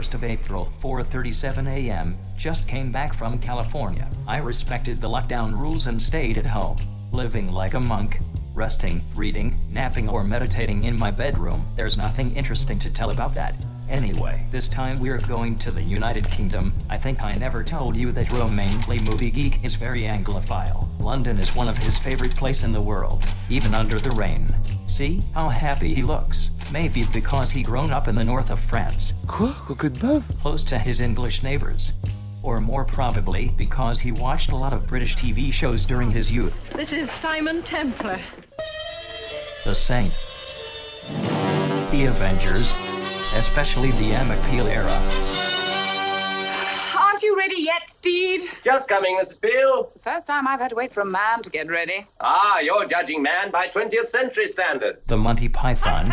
1st of April, 4:37 a.m., just came back from California. I respected the lockdown rules and stayed at home, living like a monk, resting, reading, napping or meditating in my bedroom. There's nothing interesting to tell about that. Anyway, this time we're going to the United Kingdom. I think I never told you that Romain Le Movie Geek is very Anglophile. London is one of his favorite places in the world, even under the rain. See how happy he looks? Maybe because he grown up in the north of France. Quoi? Good bœuf? Close to his English neighbors. Or more probably because he watched a lot of British TV shows during his youth. This is Simon Templar. The Saint. The Avengers. Especially the Emmett Peel era. Aren't you ready yet, Steed? Just coming, Mrs. Peel. It's the first time I've had to wait for a man to get ready. Ah, you're judging man by 20th century standards. The Monty Python.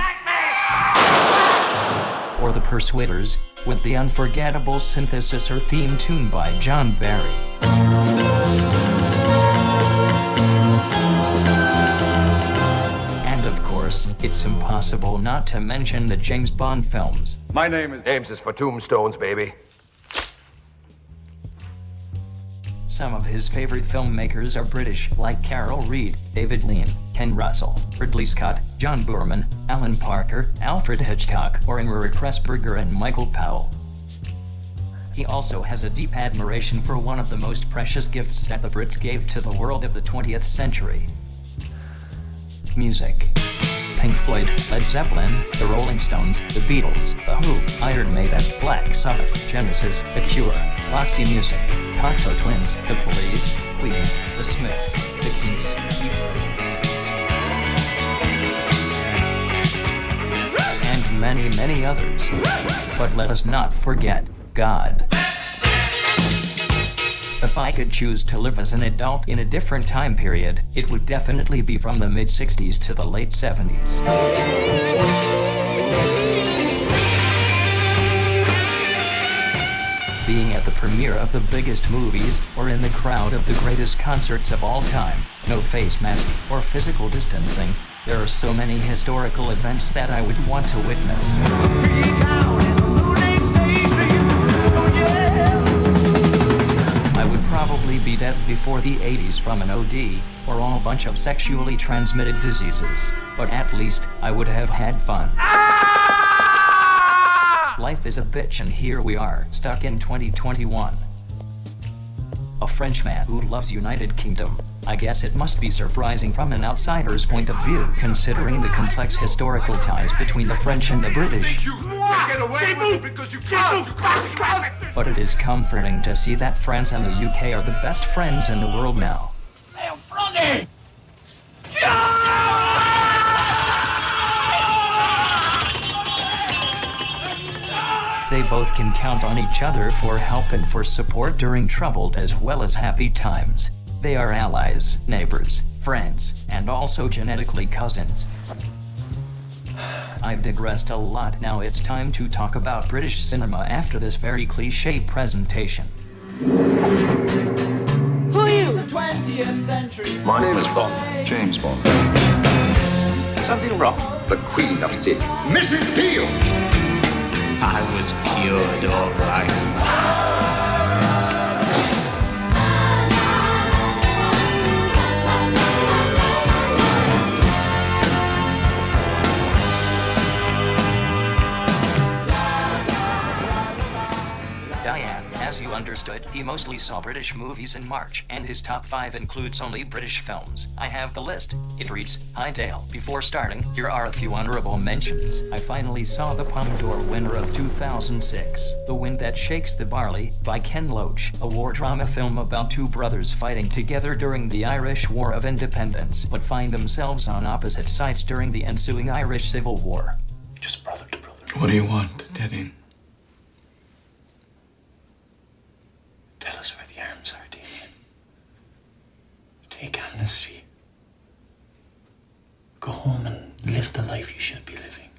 Or the Persuaders, with the unforgettable synthesizer theme tune by John Barry. It's impossible not to mention the James Bond films. My name is... James is for tombstones, baby. Some of his favorite filmmakers are British, like Carol Reed, David Lean, Ken Russell, Ridley Scott, John Boorman, Alan Parker, Alfred Hitchcock, or Ingrid Pressburger and Michael Powell. He also has a deep admiration for one of the most precious gifts that the Brits gave to the world of the 20th century. Music. Pink Floyd, Led Zeppelin, The Rolling Stones, The Beatles, The Who, Iron Maiden, Black Sabbath, Genesis, The Cure, Roxy Music, Cocteau Twins, The Police, Queen, The Smiths, The Kinks, and many, many others. But let us not forget God. If I could choose to live as an adult in a different time period, it would definitely be from the mid-60s to the late 70s. Being at the premiere of the biggest movies, or in the crowd of the greatest concerts of all time, no face mask or physical distancing, there are so many historical events that I would want to witness. I would probably be dead before the 80s from an OD, or all bunch of sexually transmitted diseases. But at least, I would have had fun. Life is a bitch and here we are, stuck in 2021. A Frenchman who loves United Kingdom. I guess it must be surprising from an outsider's point of view, considering the complex historical ties between the French and the British. Get away with it because you can't. But it is comforting to see that France and the UK are the best friends in the world now. They both can count on each other for help and for support during troubled as well as happy times. They are allies, neighbors, friends, and also genetically cousins. I've digressed a lot. Now it's time to talk about British cinema after this very cliché presentation. Who are you? The 20th century. My name is Bond. James Bond. Something wrong. The Queen of Sin. Mrs. Peel. I was cured, all right. Diane, as you understood, he mostly saw British movies in March, and his top 5 includes only British films. I have the list. It reads, Hi Dale. Before starting, here are a few honorable mentions. I finally saw the Palme d'Or winner of 2006, The Wind That Shakes the Barley, by Ken Loach, a war drama film about two brothers fighting together during the Irish War of Independence, but find themselves on opposite sides during the ensuing Irish Civil War. Just brother to brother. What do you want, Debbie? Tell us where the arms are, Damien. Take amnesty. Go home and live the life you should be living.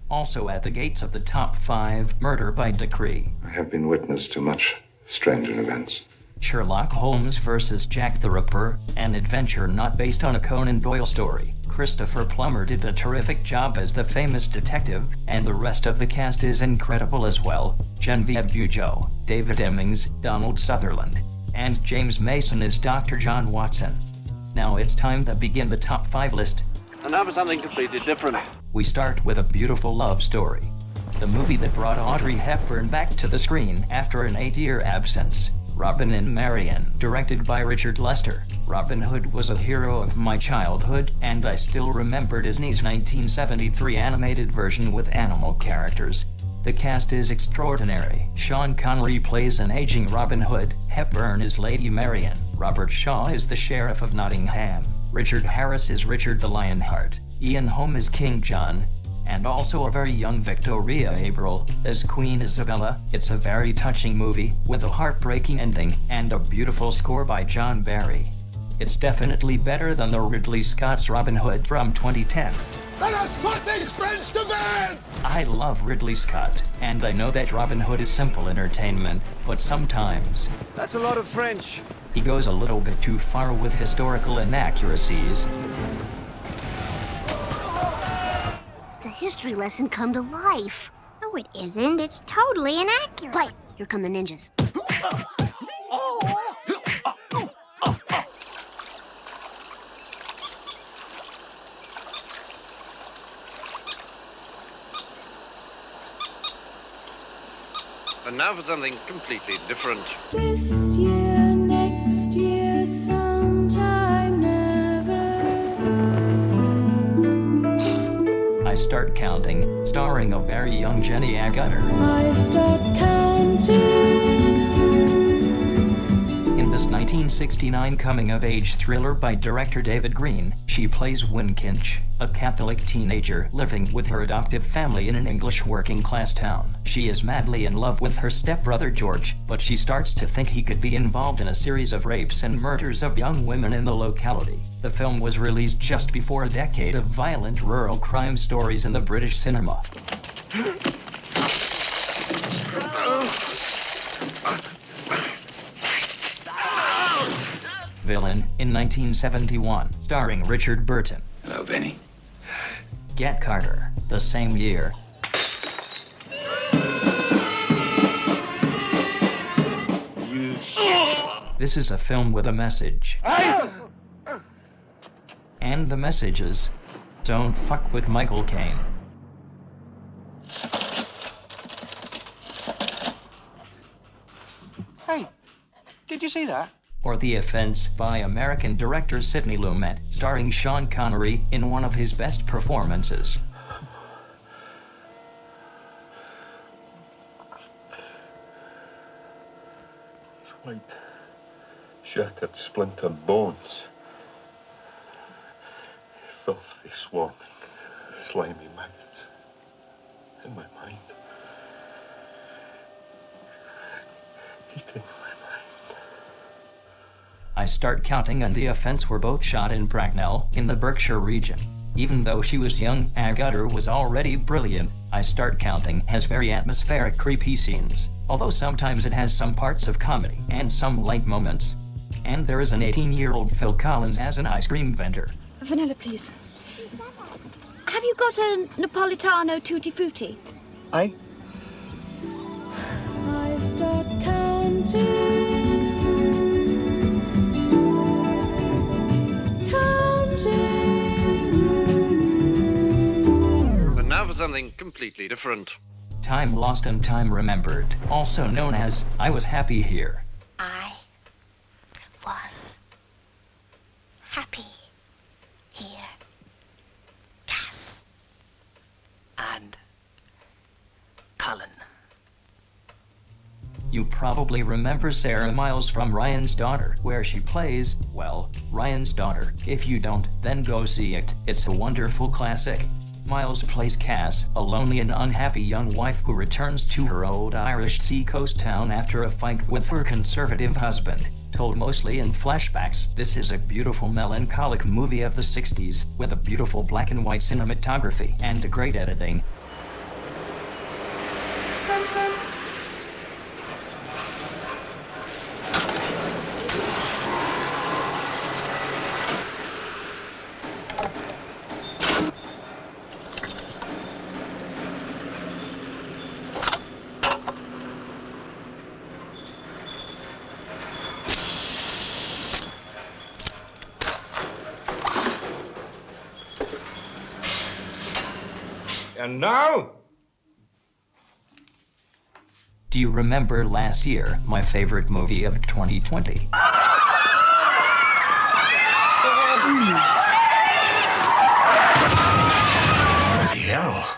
Also at the gates of the top 5, Murder by Decree. I have been witness to much stranger events. Sherlock Holmes vs. Jack the Ripper, an adventure not based on a Conan Doyle story. Christopher Plummer did a terrific job as the famous detective, and the rest of the cast is incredible as well. Genevieve Bujold, David Emmings, Donald Sutherland, and James Mason is Dr. John Watson. Now it's time to begin the top 5 list. And now for something completely different. We start with a beautiful love story. The movie that brought Audrey Hepburn back to the screen after an 8-year absence. Robin and Marian, directed by Richard Lester. Robin Hood was a hero of my childhood, and I still remember Disney's 1973 animated version with animal characters. The cast is extraordinary. Sean Connery plays an aging Robin Hood, Hepburn is Lady Marian, Robert Shaw is the Sheriff of Nottingham, Richard Harris is Richard the Lionheart, Ian Holm is King John, and also a very young Victoria Abril as Queen Isabella. It's a very touching movie with a heartbreaking ending and a beautiful score by John Barry. It's definitely better than the Ridley Scott's Robin Hood from 2010. Let us put these friends to bed! I love Ridley Scott, and I know that Robin Hood is simple entertainment, but sometimes That's a lot of French. he goes a little bit too far with historical inaccuracies. It's a history lesson come to life. No, it isn't. It's totally inaccurate. Right. Here come the ninjas. And now for something completely different. This year, next year, sometime never. I Start Counting, starring a very young Jenny Agutter. I start counting. In this 1969 coming-of-age thriller by director David Green, she plays Winkinch, a Catholic teenager living with her adoptive family in an English working-class town. She is madly in love with her stepbrother George, but she starts to think he could be involved in a series of rapes and murders of young women in the locality. The film was released just before a decade of violent rural crime stories in the British cinema. Villain, in 1971, starring Richard Burton. Hello, Benny. Get Carter, the same year. This is a film with a message. And the message is, don't fuck with Michael Caine. Hey, did you see that? Or The Offense by American director Sidney Lumet, starring Sean Connery in one of his best performances. White, shattered, splintered bones. Filthy, swarming, slimy maggots in my mind. Eating my mind. I Start Counting and The Offense were both shot in Bracknell, in the Berkshire region. Even though she was young, Agutter was already brilliant. I Start Counting has very atmospheric, creepy scenes, although sometimes it has some parts of comedy and some light moments. And there is an 18-year-old Phil Collins as an ice cream vendor. Vanilla, please. Have you got a Napolitano tutti frutti? I start counting. And now for something completely different. Time Lost and Time Remembered, also known as I Was Happy Here. I was happy here. Cass. and Cullen. You probably remember Sarah Miles from Ryan's Daughter, where she plays, well, Ryan's daughter. If you don't, then go see it. It's a wonderful classic. Miles plays Cass, a lonely and unhappy young wife who returns to her old Irish seacoast town after a fight with her conservative husband. Told mostly in flashbacks, this is a beautiful melancholic movie of the 60s, with a beautiful black and white cinematography and great editing. And now? Do you remember last year, my favorite movie of 2020? Bloody hell.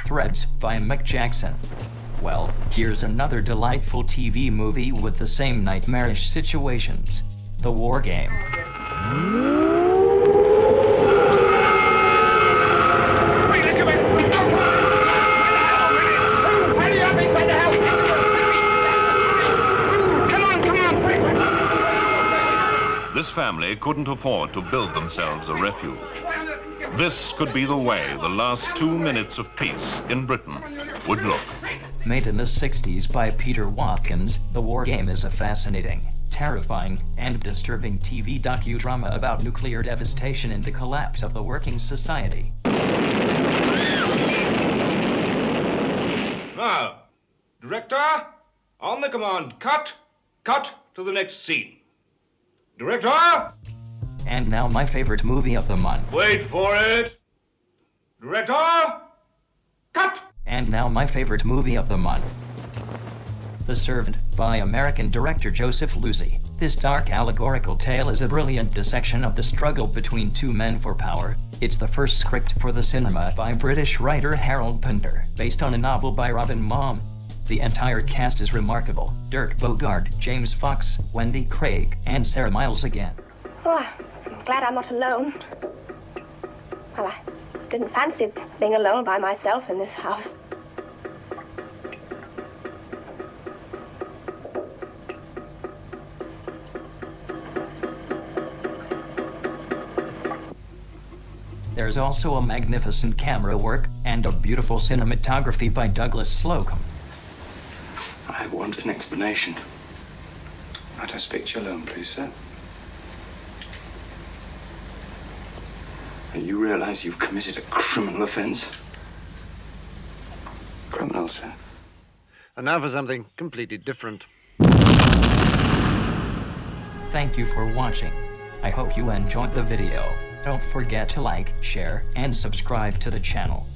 Threads by Mick Jackson. Well, here's another delightful TV movie with the same nightmarish situations. The War Game. This family couldn't afford to build themselves a refuge. This could be the way the last 2 minutes of peace in Britain would look. Made in the 60s by Peter Watkins, The War Game is a fascinating, terrifying, and disturbing TV docudrama about nuclear devastation and the collapse of the working society. Now, director, on the command, cut to the next scene. Director! And now my favorite movie of the month. Wait for it. Director! Cut! And now my favorite movie of the month. The Servant, by American director Joseph Losey. This dark allegorical tale is a brilliant dissection of the struggle between two men for power. It's the first script for the cinema by British writer Harold Pinter, based on a novel by Robin Maugham. The entire cast is remarkable. Dirk Bogarde, James Fox, Wendy Craig, and Sarah Miles again. Oh, I'm glad I'm not alone. Well, I didn't fancy being alone by myself in this house. There's also a magnificent camera work and a beautiful cinematography by Douglas Slocum. I want an explanation. Might I speak to you alone, please, sir? You realize you've committed a criminal offense? Criminal, sir. And now for something completely different. Thank you for watching. I hope you enjoyed the video. Don't forget to like, share, and subscribe to the channel.